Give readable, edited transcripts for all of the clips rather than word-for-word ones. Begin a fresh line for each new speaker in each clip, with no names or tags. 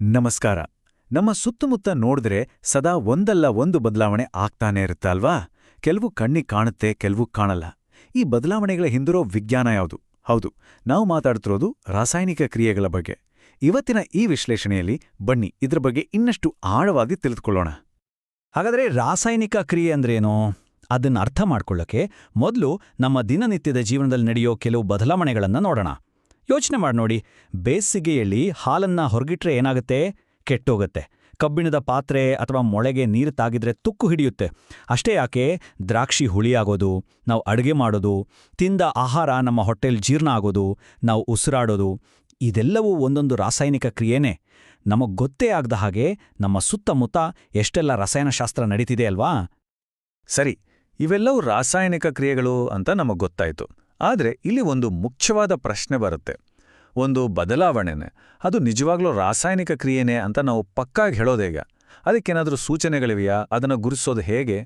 ನಮಸ್ಕಾರ. ನಮ್ಮ ಸುತ್ತಮುತ್ತ ನೋಡಿದ್ರೆ ಸದಾ ಒಂದಲ್ಲ ಒಂದು ಬದಲಾವಣೆ ಆಗ್ತಾನೆ ಇರುತ್ತೆ ಅಲ್ವಾ? ಕೆಲವು ಕಣ್ಣಿಗೆ ಕಾಣುತ್ತೆ, ಕೆಲವು ಕಾಣಲ್ಲ. ಈ ಬದಲಾವಣೆಗಳ ಹಿಂದಿರೋ ವಿಜ್ಞಾನ ಯಾವುದು? ಹೌದು, ನಾವು ಮಾತಾಡ್ತಿರೋದು ರಾಸಾಯನಿಕ ಕ್ರಿಯೆಗಳ ಬಗ್ಗೆ. ಇವತ್ತಿನ ಈ ವಿಶ್ಲೇಷಣೆಯಲ್ಲಿ ಬನ್ನಿ ಇದ್ರ ಬಗ್ಗೆ ಇನ್ನಷ್ಟು ಆಳವಾಗಿ ತಿಳಿದುಕೊಳ್ಳೋಣ.
ಹಾಗಾದರೆ ರಾಸಾಯನಿಕ ಕ್ರಿಯೆ ಅಂದ್ರೇನು? ಅದನ್ನ ಅರ್ಥ ಮಾಡ್ಕೊಳ್ಳೋಕೆ ಮೊದಲು ನಮ್ಮ ದಿನನಿತ್ಯದ ಜೀವನದಲ್ಲಿ ನಡೆಯೋ ಕೆಲವು ಬದಲಾವಣೆಗಳನ್ನು ನೋಡೋಣ. ಯೋಚನೆ ಮಾಡಿ ನೋಡಿ, ಬೇಸಿಗೆಯಲ್ಲಿ ಹಾಲನ್ನ ಹೊರಗಿಟ್ರೆ ಏನಾಗುತ್ತೆ? ಕೆಟ್ಟೋಗುತ್ತೆ. ಕಬ್ಬಿಣದ ಪಾತ್ರೆ ಅಥವಾ ಮೊಳೆಗೆ ನೀರು ತಾಗಿದ್ರೆ ತುಕ್ಕು ಹಿಡಿಯುತ್ತೆ. ಅಷ್ಟೇ ಯಾಕೆ, ದ್ರಾಕ್ಷಿ ಹುಳಿಯಾಗೋದು, ನಾವು ಅಡುಗೆ ಮಾಡೋದು, ತಿಂದ ಆಹಾರ ನಮ್ಮ ಹೊಟ್ಟೆಲ್ ಜೀರ್ಣ ಆಗೋದು, ನಾವು ಉಸಿರಾಡೋದು, ಇದೆಲ್ಲವೂ ಒಂದೊಂದು ರಾಸಾಯನಿಕ ಕ್ರಿಯೆನೇ. ನಮಗ್ ಗೊತ್ತೇ ಆಗದ ಹಾಗೆ ನಮ್ಮ ಸುತ್ತಮುತ್ತ ಎಷ್ಟೆಲ್ಲ ರಸಾಯನಶಾಸ್ತ್ರ ನಡೀತಿದೆ ಅಲ್ವಾ?
ಸರಿ, ಇವೆಲ್ಲವೂ ರಾಸಾಯನಿಕ ಕ್ರಿಯೆಗಳು ಅಂತ ನಮಗ್ ಗೊತ್ತಾಯ್ತು. ಆದ್ರೆ ಇಲ್ಲಿ ಒಂದು ಮುಖ್ಯವಾದ ಪ್ರಶ್ನೆ ಬರುತ್ತೆ. ಒಂದು ಬದಲಾವಣೆನೆ ಅದು ನಿಜವಾಗ್ಲೂ ರಾಸಾಯನಿಕ ಕ್ರಿಯೆನೇ ಅಂತ ನಾವು ಪಕ್ಕಾಗಿ ಹೇಳೋದೇಗ? ಅದಕ್ಕೇನಾದ್ರೂ ಸೂಚನೆಗಳಿವೆಯಾ? ಅದನ್ನು ಗುರುತಿಸೋದು ಹೇಗೆ?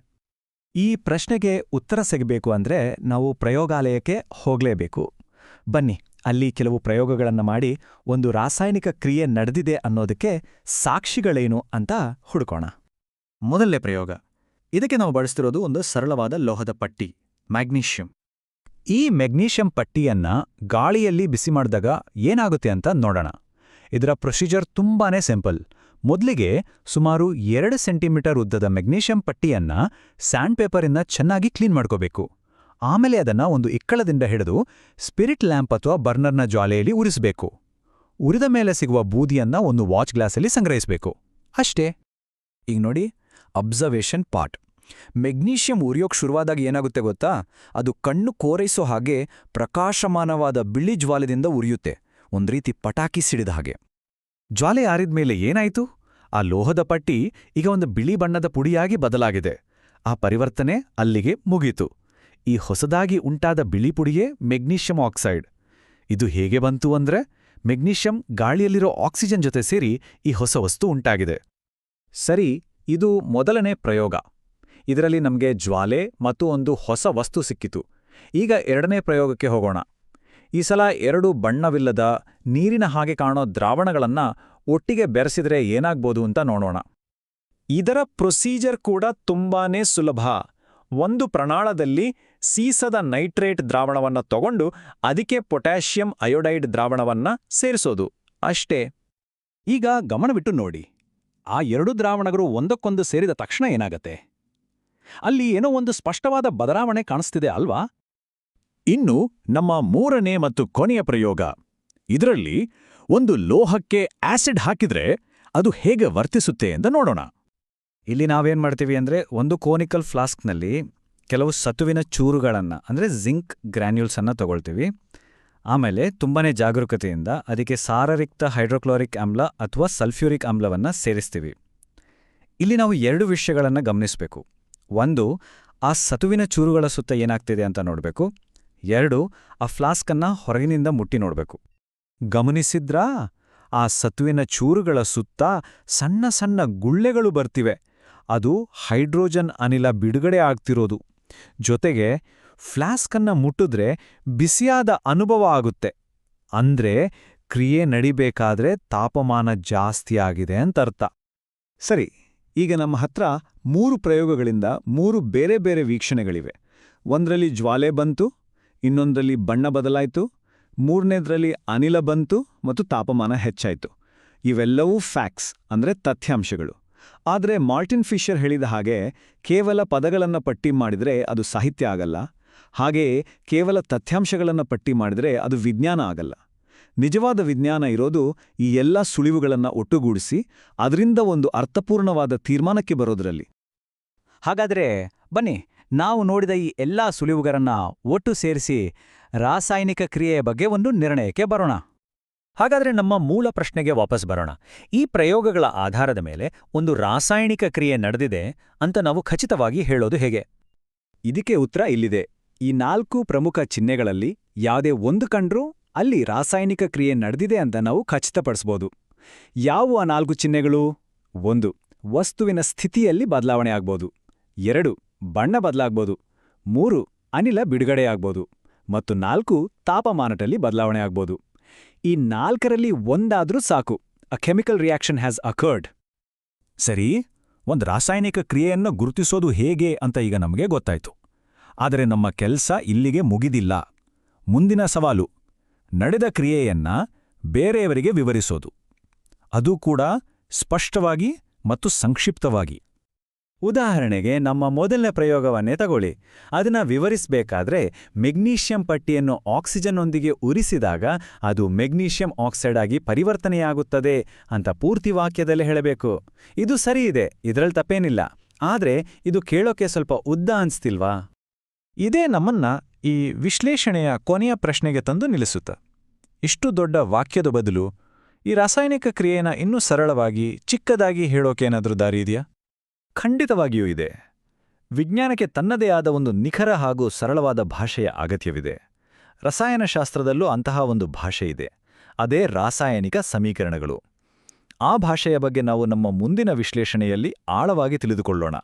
ಈ ಪ್ರಶ್ನೆಗೆ ಉತ್ತರ ಸಿಗಬೇಕು ಅಂದ್ರೆ ನಾವು ಪ್ರಯೋಗಾಲಯಕ್ಕೆ ಹೋಗಲೇಬೇಕು. ಬನ್ನಿ, ಅಲ್ಲಿ ಕೆಲವು ಪ್ರಯೋಗಗಳನ್ನು ಮಾಡಿ ಒಂದು ರಾಸಾಯನಿಕ ಕ್ರಿಯೆ ನಡೆದಿದೆ ಅನ್ನೋದಕ್ಕೆ ಸಾಕ್ಷಿಗಳೇನು ಅಂತ ಹುಡುಕೋಣ. ಮೊದಲನೇ ಪ್ರಯೋಗ. ಇದಕ್ಕೆ ನಾವು ಬಳಸ್ತಿರೋದು ಒಂದು ಸರಳವಾದ ಲೋಹದ ಪಟ್ಟಿ, ಮ್ಯಾಗ್ನೀಷಿಯಂ. ಈ ಮೆಗ್ನೀಷಿಯಂ ಪಟ್ಟಿಯನ್ನ ಗಾಳಿಯಲ್ಲಿ ಬಿಸಿ ಮಾಡಿದಾಗ ಏನಾಗುತ್ತೆ ಅಂತ ನೋಡೋಣ. ಇದರ ಪ್ರೊಸೀಜರ್ ತುಂಬಾನೇ ಸಿಂಪಲ್. ಮೊದಲಿಗೆ ಸುಮಾರು 2 ಸೆಂಟಿಮೀಟರ್ ಉದ್ದದ ಮೆಗ್ನೀಷಿಯಂ ಪಟ್ಟಿಯನ್ನ ಸ್ಯಾಂಡ್ ಪೇಪರಿಂದ ಚೆನ್ನಾಗಿ ಕ್ಲೀನ್ ಮಾಡ್ಕೋಬೇಕು. ಆಮೇಲೆ ಅದನ್ನ ಒಂದು ಇಕ್ಕಳದಿಂದ ಹಿಡಿದು ಸ್ಪಿರಿಟ್ ಲ್ಯಾಂಪ್ ಅಥವಾ ಬರ್ನರ್ನ ಜ್ವಾಲೆಯಲ್ಲಿ ಉರಿಸಬೇಕು. ಉರಿದ ಮೇಲೆ ಸಿಗುವ ಬೂದಿಯನ್ನ ಒಂದು ವಾಚ್ ಗ್ಲಾಸಲ್ಲಿ ಸಂಗ್ರಹಿಸಬೇಕು. ಅಷ್ಟೇ. ಈಗ ನೋಡಿ, ಅಬ್ಸರ್ವೇಷನ್ ಪಾರ್ಟ್. ಮೆಗ್ನೀಷಿಯಂ ಉರಿಯೋಕ್ ಶುರುವಾದಾಗ ಏನಾಗುತ್ತೆ ಗೊತ್ತಾ? ಅದು ಕಣ್ಣು ಕೋರೈಸೋ ಹಾಗೆ ಪ್ರಕಾಶಮಾನವಾದ ಬಿಳಿ ಜ್ವಾಲೆದಿಂದ ಉರಿಯುತ್ತೆ, ಒಂದ್ ರೀತಿ ಪಟಾಕಿ ಸಿಡಿದ ಹಾಗೆ.
ಜ್ವಾಲೆ ಆರಿದ್ಮೇಲೆ ಏನಾಯ್ತು? ಆ ಲೋಹದ ಪಟ್ಟಿ ಈಗ ಒಂದು ಬಿಳಿ ಬಣ್ಣದ ಪುಡಿಯಾಗಿ ಬದಲಾಗಿದೆ. ಆ ಪರಿವರ್ತನೆ ಅಲ್ಲಿಗೆ ಮುಗೀತು. ಈ ಹೊಸದಾಗಿ ಉಂಟಾದ ಬಿಳಿ ಪುಡಿಯೇ ಮೆಗ್ನೀಷಿಯಂ ಆಕ್ಸೈಡ್. ಇದು ಹೇಗೆ ಬಂತು ಅಂದ್ರೆ, ಮೆಗ್ನೀಷಿಯಂ ಗಾಳಿಯಲ್ಲಿರೋ ಆಕ್ಸಿಜನ್ ಜೊತೆ ಸೇರಿ ಈ ಹೊಸ ವಸ್ತು ಉಂಟಾಗಿದೆ.
ಸರಿ, ಇದು ಮೊದಲನೇ ಪ್ರಯೋಗ. ಇದರಲ್ಲಿ ನಮಗೆ ಜ್ವಾಲೆ ಮತ್ತು ಒಂದು ಹೊಸ ವಸ್ತು ಸಿಕ್ಕಿತು. ಈಗ ಎರಡನೇ ಪ್ರಯೋಗಕ್ಕೆ ಹೋಗೋಣ. ಈ ಸಲ 2 ಬಣ್ಣವಿಲ್ಲದ ನೀರಿನ ಹಾಗೆ ಕಾಣೋ ದ್ರಾವಣಗಳನ್ನ ಒಟ್ಟಿಗೆ ಬೆರೆಸಿದ್ರೆ ಏನಾಗ್ಬೋದು ಅಂತ ನೋಡೋಣ. ಇದರ ಪ್ರೊಸೀಜರ್ ಕೂಡ ತುಂಬಾನೇ ಸುಲಭ. ಒಂದು ಪ್ರಣಾಳದಲ್ಲಿ ಸೀಸದ ನೈಟ್ರೇಟ್ ದ್ರಾವಣವನ್ನ ತಗೊಂಡು ಅದಕ್ಕೆ ಪೊಟ್ಯಾಷಿಯಂ ಅಯೋಡೈಡ್ ದ್ರಾವಣವನ್ನ ಸೇರಿಸೋದು, ಅಷ್ಟೇ. ಈಗ ಗಮನವಿಟ್ಟು ನೋಡಿ, ಆ 2 ದ್ರಾವಣಗಳು ಒಂದಕ್ಕೊಂದು ಸೇರಿದ ತಕ್ಷಣ ಏನಾಗತ್ತೆ? ಅಲ್ಲಿ ಏನೋ ಒಂದು ಸ್ಪಷ್ಟವಾದ ಬದಲಾವಣೆ ಕಾಣಿಸ್ತಿದೆ ಅಲ್ವಾ?
ಇನ್ನು ನಮ್ಮ 3ನೇ ಮತ್ತು ಕೊನೆಯ ಪ್ರಯೋಗ. ಇದರಲ್ಲಿ ಒಂದು ಲೋಹಕ್ಕೆ ಆಸಿಡ್ ಹಾಕಿದ್ರೆ ಅದು ಹೇಗೆ ವರ್ತಿಸುತ್ತೆ ಅಂತ ನೋಡೋಣ.
ಇಲ್ಲಿ ನಾವೇನ್ ಮಾಡ್ತೀವಿ ಅಂದ್ರೆ, ಒಂದು ಕೋನಿಕಲ್ ಫ್ಲಾಸ್ಕ್ನಲ್ಲಿ ಕೆಲವು ಸತುವಿನ ಚೂರುಗಳನ್ನು ಅಂದ್ರೆ ಜಿಂಕ್ ಗ್ರ್ಯಾನ್ಯೂಲ್ಸ್ ಅನ್ನ ತಗೊಳ್ತೀವಿ. ಆಮೇಲೆ ತುಂಬಾನೇ ಜಾಗರೂಕತೆಯಿಂದ ಅದಕ್ಕೆ ಸಾರರಿಕ್ತ ಹೈಡ್ರೋಕ್ಲೋರಿಕ್ ಆಮ್ಲ ಅಥವಾ ಸಲ್ಫ್ಯೂರಿಕ್ ಆಮ್ಲವನ್ನ ಸೇರಿಸ್ತೀವಿ. ಇಲ್ಲಿ ನಾವು 2 ವಿಷಯಗಳನ್ನು ಗಮನಿಸಬೇಕು. ಒಂದು, ಆ ಸತುವಿನ ಚೂರುಗಳ ಸುತ್ತ ಏನಾಗ್ತಿದೆ ಅಂತ ನೋಡಬೇಕು. 2, ಆ ಫ್ಲಾಸ್ಕನ್ನ ಹೊರಗಿನಿಂದ ಮುಟ್ಟಿ ನೋಡಬೇಕು. ಗಮನಿಸಿದ್ರಾ? ಆ ಸತುವಿನ ಚೂರುಗಳ ಸುತ್ತ ಸಣ್ಣ ಸಣ್ಣ ಗುಳ್ಳೆಗಳು ಬರ್ತಿವೆ. ಅದು ಹೈಡ್ರೋಜನ್ ಅನಿಲ ಬಿಡುಗಡೆ ಆಗ್ತಿರೋದು. ಜೊತೆಗೆ ಫ್ಲಾಸ್ಕನ್ನ ಮುಟ್ಟಿದ್ರೆ ಬಿಸಿಯಾದ ಅನುಭವ ಆಗುತ್ತೆ. ಅಂದ್ರೆ ಕ್ರಿಯೆ ನಡಿಬೇಕಾದ್ರೆ ತಾಪಮಾನ ಜಾಸ್ತಿ ಆಗಿದೆ ಅಂತರ್ಥ.
ಸರಿ, ಈಗ ನಮ್ಮ ಹತ್ರ 3 ಪ್ರಯೋಗಗಳಿಂದ 3 ಬೇರೆ ಬೇರೆ ವೀಕ್ಷಣೆಗಳಿವೆ. ಒಂದರಲ್ಲಿ ಜ್ವಾಲೆ ಬಂತು, ಇನ್ನೊಂದರಲ್ಲಿ ಬಣ್ಣ ಬದಲಾಯಿತು, 3ನೇದ್ರಲ್ಲಿ ಅನಿಲ ಬಂತು ಮತ್ತು ತಾಪಮಾನ ಹೆಚ್ಚಾಯಿತು. ಇವೆಲ್ಲವೂ ಫ್ಯಾಕ್ಟ್ಸ್ ಅಂದ್ರೆ ತಥ್ಯಾಂಶಗಳು. ಆದರೆ ಮಾರ್ಟಿನ್ ಫಿಶರ್ ಹೇಳಿದ ಹಾಗೆ ಕೇವಲ ಪದಗಳನ್ನು ಪಟ್ಟಿ ಮಾಡಿದ್ರೆ ಅದು ಸಾಹಿತ್ಯ ಆಗಲ್ಲ. ಹಾಗೆಯೇ ಕೇವಲ ತಥ್ಯಾಂಶಗಳನ್ನು ಪಟ್ಟಿ ಮಾಡಿದ್ರೆ ಅದು ವಿಜ್ಞಾನ ಆಗಲ್ಲ. ನಿಜವಾದ ವಿಜ್ಞಾನ ಇರೋದು ಈ ಎಲ್ಲ ಸುಳಿವುಗಳನ್ನು ಒಟ್ಟುಗೂಡಿಸಿ ಅದರಿಂದ ಒಂದು ಅರ್ಥಪೂರ್ಣವಾದ ತೀರ್ಮಾನಕ್ಕೆ ಬರೋದ್ರಲ್ಲಿ.
ಹಾಗಾದ್ರೆ ಬನ್ನಿ, ನಾವು ನೋಡಿದ ಈ ಎಲ್ಲಾ ಸುಳಿವುಗಳನ್ನ ಒಟ್ಟು ಸೇರಿಸಿ ರಾಸಾಯನಿಕ ಕ್ರಿಯೆಯ ಬಗ್ಗೆ ಒಂದು ನಿರ್ಣಯಕ್ಕೆ ಬರೋಣ.
ಹಾಗಾದ್ರೆ ನಮ್ಮ ಮೂಲ ಪ್ರಶ್ನೆಗೆ ವಾಪಸ್ ಬರೋಣ. ಈ ಪ್ರಯೋಗಗಳ ಆಧಾರದ ಮೇಲೆ ಒಂದು ರಾಸಾಯನಿಕ ಕ್ರಿಯೆ ನಡೆದಿದೆ ಅಂತ ನಾವು ಖಚಿತವಾಗಿ ಹೇಳೋದು ಹೇಗೆ?
ಇದಕ್ಕೆ ಉತ್ತರ ಇಲ್ಲಿದೆ. ಈ 4 ಪ್ರಮುಖ ಚಿಹ್ನೆಗಳಲ್ಲಿ ಯಾವುದೇ ಒಂದು ಕಂಡ್ರೂ ಅಲ್ಲಿ ರಾಸಾಯನಿಕ ಕ್ರಿಯೆ ನಡೆದಿದೆ ಅಂತ ನಾವು ಖಚಿತಪಡಿಸ್ಬೋದು. ಯಾವ ಆ 4 ಚಿಹ್ನೆಗಳು? 1, ವಸ್ತುವಿನ ಸ್ಥಿತಿಯಲ್ಲಿ ಬದಲಾವಣೆ ಆಗ್ಬೋದು. 2, ಬಣ್ಣ ಬದಲಾಗ್ಬೋದು. 3, ಅನಿಲ ಬಿಡುಗಡೆಯಾಗ್ಬೋದು. ಮತ್ತು 4, ತಾಪಮಾನದಲ್ಲಿ ಬದಲಾವಣೆ ಆಗ್ಬೋದು. ಈ 4ರಲ್ಲಿ ಒಂದಾದ್ರೂ ಸಾಕು,
a chemical reaction has occurred.
ಸರಿ, ಒಂದು ರಾಸಾಯನಿಕ ಕ್ರಿಯೆಯನ್ನು ಗುರುತಿಸೋದು ಹೇಗೆ ಅಂತ ಈಗ ನಮಗೆ ಗೊತ್ತಾಯ್ತು. ಆದರೆ ನಮ್ಮ ಕೆಲಸ ಇಲ್ಲಿಗೆ ಮುಗಿದಿಲ್ಲ. ಮುಂದಿನ ಸವಾಲು ನಡೆದ ಕ್ರಿಯೆಯನ್ನ ಬೇರೆಯವರಿಗೆ ವಿವರಿಸೋದು. ಅದು ಕೂಡ ಸ್ಪಷ್ಟವಾಗಿ ಮತ್ತು ಸಂಕ್ಷಿಪ್ತವಾಗಿ.
ಉದಾಹರಣೆಗೆ ನಮ್ಮ ಮೊದಲನೇ ಪ್ರಯೋಗವನ್ನೇ ತಗೊಳ್ಳಿ. ಅದನ್ನ ವಿವರಿಸಬೇಕಾದ್ರೆ ಮೆಗ್ನೀಷಿಯಂ ಪಟ್ಟಿಯನ್ನು ಆಕ್ಸಿಜನ್ನೊಂದಿಗೆ ಉರಿಸಿದಾಗ ಅದು ಮೆಗ್ನೀಷಿಯಂ ಆಕ್ಸೈಡ್ ಆಗಿ ಪರಿವರ್ತನೆಯಾಗುತ್ತದೆ ಅಂತ ಪೂರ್ತಿ ವಾಕ್ಯದಲ್ಲಿ ಹೇಳಬೇಕು. ಇದು ಸರಿ ಇದೆ, ಇದರಲ್ಲಿ ತಪ್ಪೇನಿಲ್ಲ. ಆದ್ರೆ ಇದು ಕೇಳೋಕೆ ಸ್ವಲ್ಪ ಉದ್ದ ಅನ್ಸ್ತಿಲ್ವಾ?
ಇದೇ ನಮ್ಮನ್ನ ಈ ವಿಶ್ಲೇಷಣೆಯ ಕೊನೆಯ ಪ್ರಶ್ನೆಗೆ ತಂದು ನಿಲ್ಲಿಸುತ್ತ. ಇಷ್ಟು ದೊಡ್ಡ ವಾಕ್ಯದ ಬದಲು ಈ ರಾಸಾಯನಿಕ ಕ್ರಿಯೆನ ಇನ್ನೂ ಸರಳವಾಗಿ ಚಿಕ್ಕದಾಗಿ ಹೇಳೋಕೇನಾದ್ರೂ ದಾರಿ ಇದೆಯಾ?
ಖಂಡಿತವಾಗಿಯೂ ಇದೆ. ವಿಜ್ಞಾನಕ್ಕೆ ತನ್ನದೇ ಆದ ಒಂದು ನಿಖರ ಹಾಗೂ ಸರಳವಾದ ಭಾಷೆಯ ಅಗತ್ಯವಿದೆ. ರಸಾಯನಶಾಸ್ತ್ರದಲ್ಲೂ ಅಂತಹ ಒಂದು ಭಾಷೆ ಇದೆ. ಅದೇ ರಾಸಾಯನಿಕ ಸಮೀಕರಣಗಳು. ಆ ಭಾಷೆಯ ಬಗ್ಗೆ ನಾವು ನಮ್ಮ ಮುಂದಿನ ವಿಶ್ಲೇಷಣೆಯಲ್ಲಿ ಆಳವಾಗಿ ತಿಳಿದುಕೊಳ್ಳೋಣ.